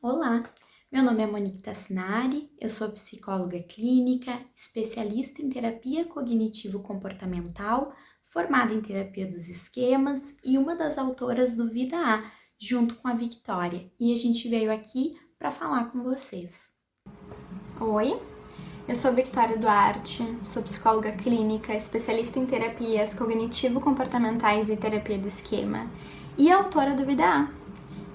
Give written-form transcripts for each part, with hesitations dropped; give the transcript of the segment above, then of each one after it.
Olá, meu nome é Monique Tassinari, eu sou psicóloga clínica, especialista em terapia cognitivo-comportamental, formada em terapia dos esquemas e uma das autoras do Vida A, junto com a Victoria. E a gente veio aqui para falar com vocês. Oi, eu sou Victoria Duarte, sou psicóloga clínica, especialista em terapias cognitivo-comportamentais e terapia do esquema e autora do Vida A.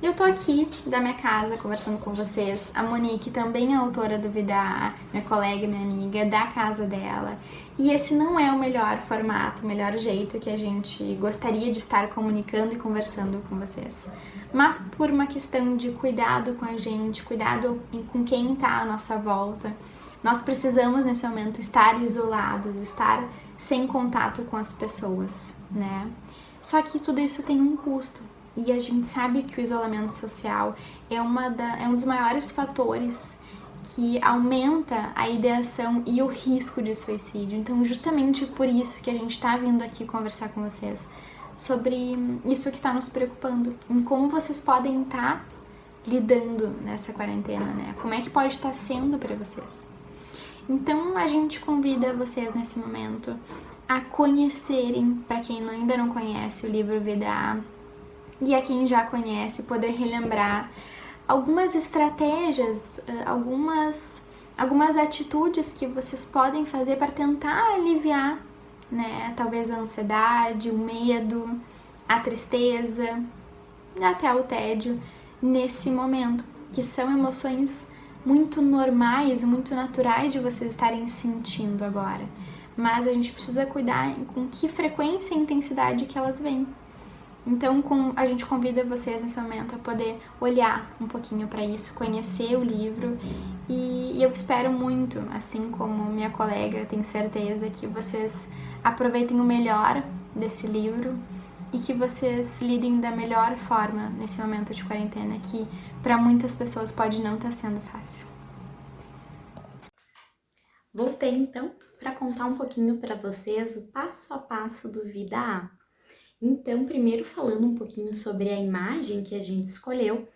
Eu tô aqui da minha casa conversando com vocês. A Monique também é autora do Vida A, minha colega, minha amiga, da casa dela. E esse não é o melhor formato, o melhor jeito que a gente gostaria de estar comunicando e conversando com vocês. Mas por uma questão de cuidado com a gente, cuidado com quem tá à nossa volta, nós precisamos nesse momento estar isolados, estar sem contato com as pessoas, né? Só que tudo isso tem um custo. E a gente sabe que o isolamento social é um dos maiores fatores que aumenta a ideação e o risco de suicídio. Então, justamente por isso que a gente está vindo aqui conversar com vocês sobre isso que está nos preocupando, em como vocês podem estar lidando nessa quarentena, né? Como é que pode estar sendo para vocês. Então, a gente convida vocês nesse momento a conhecerem, para quem ainda não conhece, o livro Vida A, e a quem já conhece poder relembrar algumas estratégias, algumas atitudes que vocês podem fazer para tentar aliviar, né, talvez a ansiedade, o medo, a tristeza, até o tédio nesse momento, que são emoções muito normais, muito naturais de vocês estarem sentindo agora. Mas a gente precisa cuidar com que frequência e intensidade que elas vêm. Então, a gente convida vocês nesse momento a poder olhar um pouquinho para isso, conhecer o livro e eu espero muito, assim como minha colega, tenho certeza que vocês aproveitem o melhor desse livro e que vocês lidem da melhor forma nesse momento de quarentena que para muitas pessoas pode não estar sendo fácil. Voltei então para contar um pouquinho para vocês o passo a passo do Vida A. Então, primeiro falando um pouquinho sobre a imagem que a gente escolheu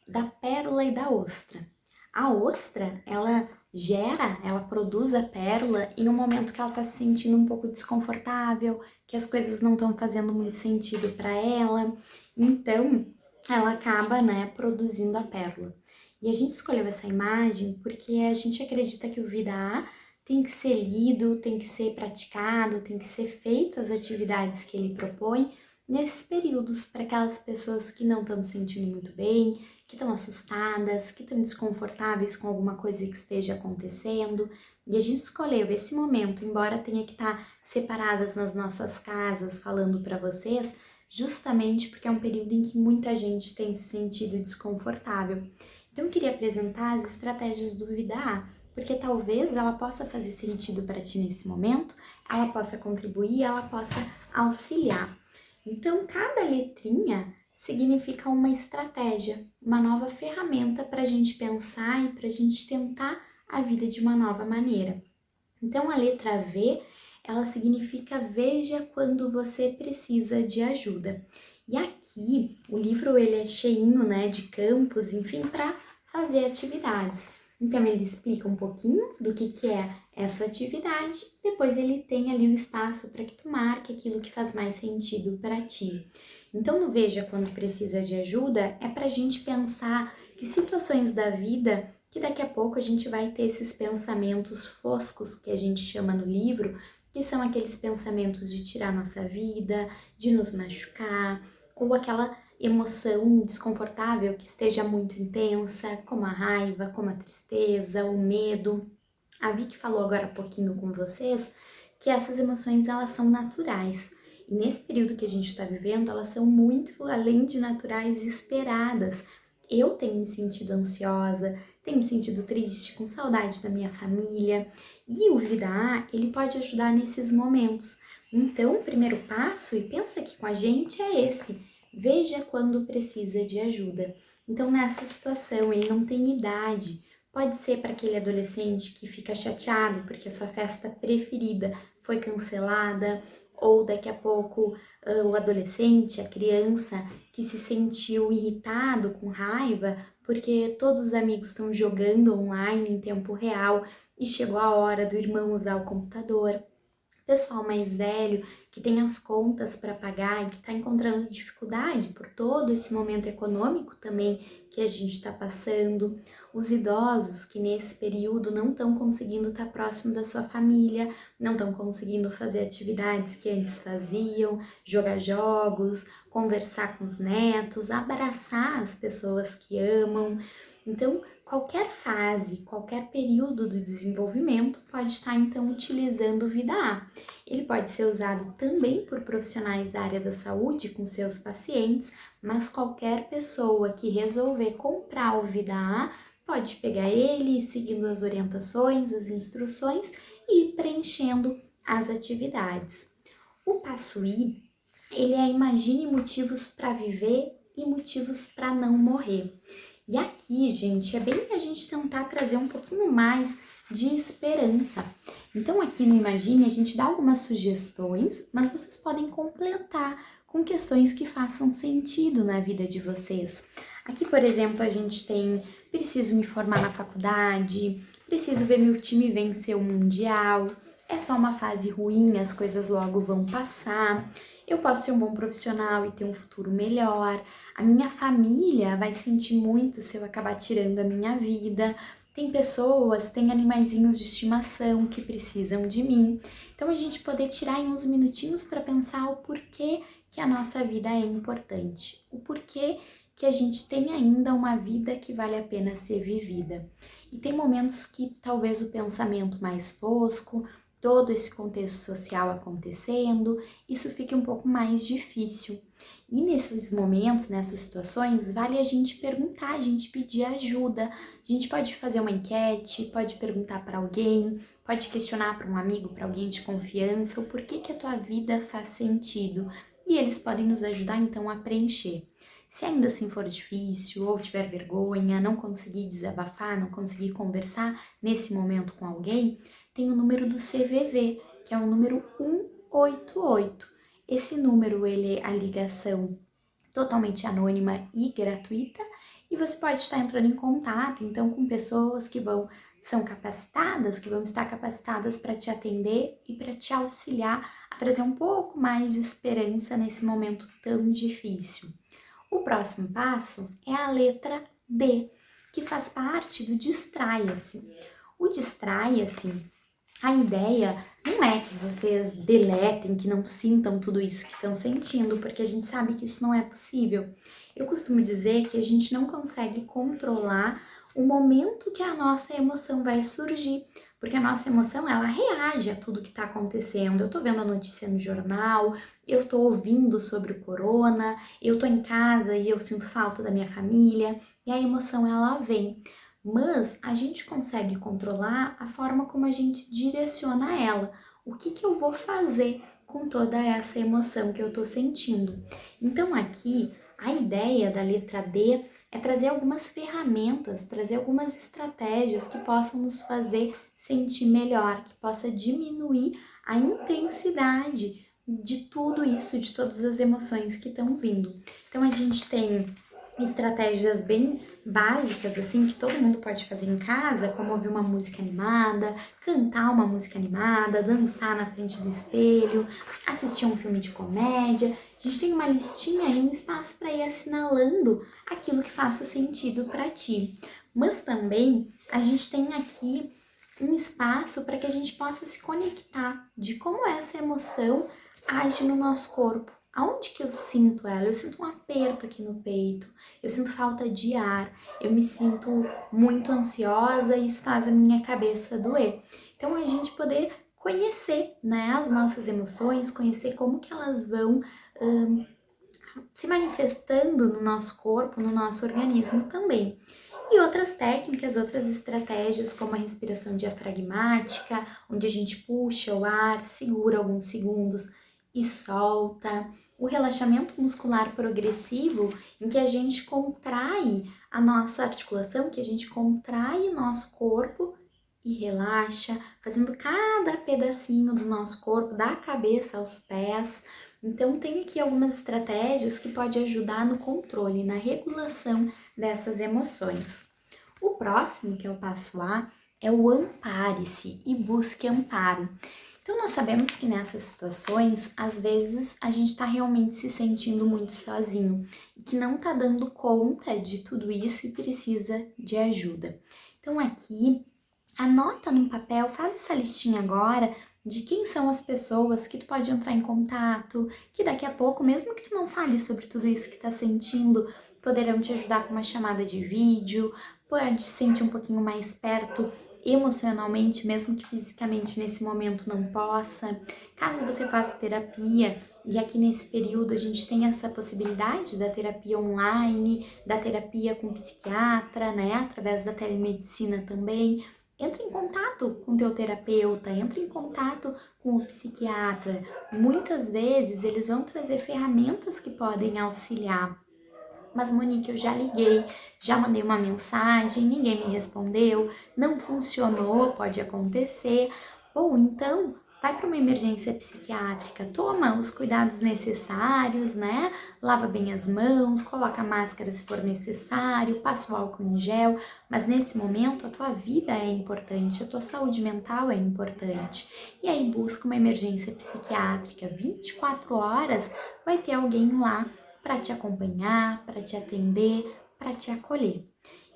da pérola e da ostra. A ostra, ela produz a pérola em um momento que ela está se sentindo um pouco desconfortável, que as coisas não estão fazendo muito sentido para ela. Então, ela acaba, produzindo a pérola. E a gente escolheu essa imagem porque a gente acredita que o Vida A tem que ser lido, tem que ser praticado, tem que ser feitas as atividades que ele propõe nesses períodos para aquelas pessoas que não estão se sentindo muito bem, que estão assustadas, que estão desconfortáveis com alguma coisa que esteja acontecendo. E a gente escolheu esse momento, embora tenha que estar separadas nas nossas casas falando para vocês, justamente porque é um período em que muita gente tem se sentido desconfortável. Então eu queria apresentar as estratégias do Vida A, porque talvez ela possa fazer sentido para ti nesse momento, ela possa contribuir, ela possa auxiliar. Então, cada letrinha significa uma estratégia, uma nova ferramenta para a gente pensar e para a gente tentar a vida de uma nova maneira. Então, a letra V, ela significa veja quando você precisa de ajuda. E aqui, o livro ele é cheinho, de campos, enfim, para fazer atividades. Então, ele explica um pouquinho do que é essa atividade, depois ele tem ali o espaço para que tu marque aquilo que faz mais sentido para ti. Então, no Veja Quando Precisa de Ajuda, é para a gente pensar que situações da vida, que daqui a pouco a gente vai ter esses pensamentos foscos que a gente chama no livro, que são aqueles pensamentos de tirar nossa vida, de nos machucar, ou aquela emoção desconfortável que esteja muito intensa, como a raiva, como a tristeza, o medo. A Vicky falou agora há pouquinho com vocês que essas emoções elas são naturais. E nesse período que a gente está vivendo, elas são muito, além de naturais, esperadas. Eu tenho me sentido ansiosa, tenho me sentido triste, com saudade da minha família. E o Vida A, ele pode ajudar nesses momentos. Então, o primeiro passo, e pensa aqui com a gente, é esse. Veja quando precisa de ajuda. Então, nessa situação, ele não tem idade. Pode ser para aquele adolescente que fica chateado porque a sua festa preferida foi cancelada, ou daqui a pouco o adolescente, a criança que se sentiu irritado, com raiva, porque todos os amigos estão jogando online em tempo real e chegou a hora do irmão usar o computador. Pessoal mais velho que tem as contas para pagar e que está encontrando dificuldade por todo esse momento econômico também que a gente está passando, os idosos que nesse período não estão conseguindo estar próximo da sua família, não estão conseguindo fazer atividades que antes faziam, jogar jogos, conversar com os netos, abraçar as pessoas que amam. Então, qualquer fase, qualquer período do desenvolvimento pode estar então utilizando o Vida A. Ele pode ser usado também por profissionais da área da saúde com seus pacientes, mas qualquer pessoa que resolver comprar o Vida A pode pegar ele, seguindo as orientações, as instruções e ir preenchendo as atividades. O passo I, ele é imagine motivos para viver e motivos para não morrer. E aqui, gente, é bem a gente tentar trazer um pouquinho mais de esperança. Então, aqui no Imagine, a gente dá algumas sugestões, mas vocês podem completar com questões que façam sentido na vida de vocês. Aqui, por exemplo, a gente tem preciso me formar na faculdade, preciso ver meu time vencer o Mundial, é só uma fase ruim, as coisas logo vão passar, eu posso ser um bom profissional e ter um futuro melhor, a minha família vai sentir muito se eu acabar tirando a minha vida, tem pessoas, tem animaizinhos de estimação que precisam de mim. Então a gente poder tirar em uns minutinhos para pensar o porquê que a nossa vida é importante, o porquê que a gente tem ainda uma vida que vale a pena ser vivida. E tem momentos que talvez o pensamento mais fosco, todo esse contexto social acontecendo, isso fique um pouco mais difícil. E nesses momentos, nessas situações, vale a gente perguntar, a gente pedir ajuda. A gente pode fazer uma enquete, pode perguntar para alguém, pode questionar para um amigo, para alguém de confiança, o porquê que a tua vida faz sentido. E eles podem nos ajudar então a preencher. Se ainda assim for difícil ou tiver vergonha, não conseguir desabafar, não conseguir conversar nesse momento com alguém, tem o número do CVV, que é o número 188. Esse número, ele é a ligação totalmente anônima e gratuita, e você pode estar entrando em contato, então, com pessoas que são capacitadas, que vão estar capacitadas para te atender e para te auxiliar a trazer um pouco mais de esperança nesse momento tão difícil. O próximo passo é a letra D, que faz parte do distraia-se. O distraia-se, a ideia não é que vocês deletem, que não sintam tudo isso que estão sentindo, porque a gente sabe que isso não é possível. Eu costumo dizer que a gente não consegue controlar o momento que a nossa emoção vai surgir, porque a nossa emoção, ela reage a tudo que está acontecendo. Eu tô vendo a notícia no jornal, eu tô ouvindo sobre o corona, eu tô em casa e eu sinto falta da minha família, e a emoção, ela vem. Mas a gente consegue controlar a forma como a gente direciona ela. O que eu vou fazer com toda essa emoção que eu tô sentindo? Então aqui, a ideia da letra D é trazer algumas ferramentas, trazer algumas estratégias que possam nos fazer sentir melhor, que possa diminuir a intensidade de tudo isso, de todas as emoções que estão vindo. Então a gente tem estratégias bem básicas, assim, que todo mundo pode fazer em casa, como ouvir uma música animada, cantar uma música animada, dançar na frente do espelho, assistir um filme de comédia. A gente tem uma listinha e um espaço para ir assinalando aquilo que faça sentido para ti. Mas também a gente tem aqui um espaço para que a gente possa se conectar de como essa emoção age no nosso corpo. Aonde que eu sinto ela? Eu sinto um aperto aqui no peito, eu sinto falta de ar, eu me sinto muito ansiosa e isso faz a minha cabeça doer. Então, a gente poder conhecer, né, as nossas emoções, conhecer como que elas vão se manifestando no nosso corpo, no nosso organismo também. E outras técnicas, outras estratégias, como a respiração diafragmática, onde a gente puxa o ar, segura alguns segundos e solta. O relaxamento muscular progressivo, em que a gente contrai a nossa articulação, que a gente contrai o nosso corpo e relaxa, fazendo cada pedacinho do nosso corpo, da cabeça aos pés. Então, tem aqui algumas estratégias que podem ajudar no controle, na regulação dessas emoções. O próximo, que é o passo A, é o ampare-se e busque amparo. Então, nós sabemos que nessas situações, às vezes, a gente está realmente se sentindo muito sozinho e que não está dando conta de tudo isso e precisa de ajuda. Então, aqui, anota num papel, faz essa listinha agora de quem são as pessoas que tu pode entrar em contato, que daqui a pouco, mesmo que tu não fale sobre tudo isso que tá sentindo, poderão te ajudar com uma chamada de vídeo, pode se sentir um pouquinho mais perto emocionalmente, mesmo que fisicamente nesse momento não possa. Caso você faça terapia, e aqui nesse período a gente tem essa possibilidade da terapia online, da terapia com psiquiatra, né, através da telemedicina também. Entra em contato com o teu terapeuta, entra em contato com o psiquiatra. Muitas vezes eles vão trazer ferramentas que podem auxiliar. Mas, Monique, eu já liguei, já mandei uma mensagem, ninguém me respondeu, não funcionou, pode acontecer. Bom, então vai para uma emergência psiquiátrica, toma os cuidados necessários, né? Lava bem as mãos, coloca máscara se for necessário, passa o álcool em gel, mas nesse momento a tua vida é importante, a tua saúde mental é importante. E aí busca uma emergência psiquiátrica, 24 horas vai ter alguém lá para te acompanhar, para te atender, para te acolher.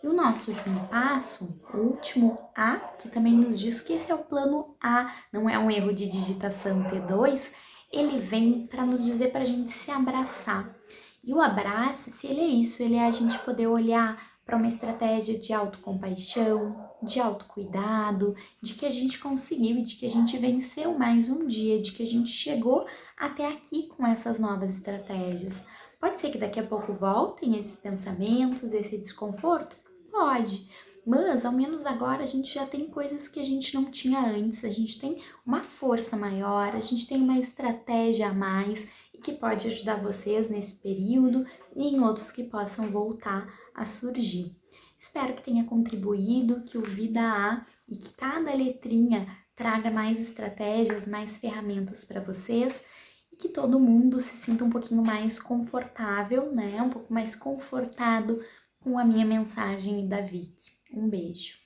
E o nosso último passo, o último A, que também nos diz que esse é o plano A, não é um erro de digitação T2, ele vem para nos dizer para a gente se abraçar. E o abraço-se, ele é isso, ele é a gente poder olhar para uma estratégia de autocompaixão, de autocuidado, de que a gente conseguiu, de que a gente venceu mais um dia, de que a gente chegou até aqui com essas novas estratégias. Pode ser que daqui a pouco voltem esses pensamentos, esse desconforto? Pode, mas ao menos agora a gente já tem coisas que a gente não tinha antes, a gente tem uma força maior, a gente tem uma estratégia a mais e que pode ajudar vocês nesse período e em outros que possam voltar a surgir. Espero que tenha contribuído, que o Vida A e que cada letrinha traga mais estratégias, mais ferramentas para vocês e que todo mundo se sinta um pouquinho mais confortável, né? Um pouco mais confortado com a minha mensagem e da Vicky. Um beijo.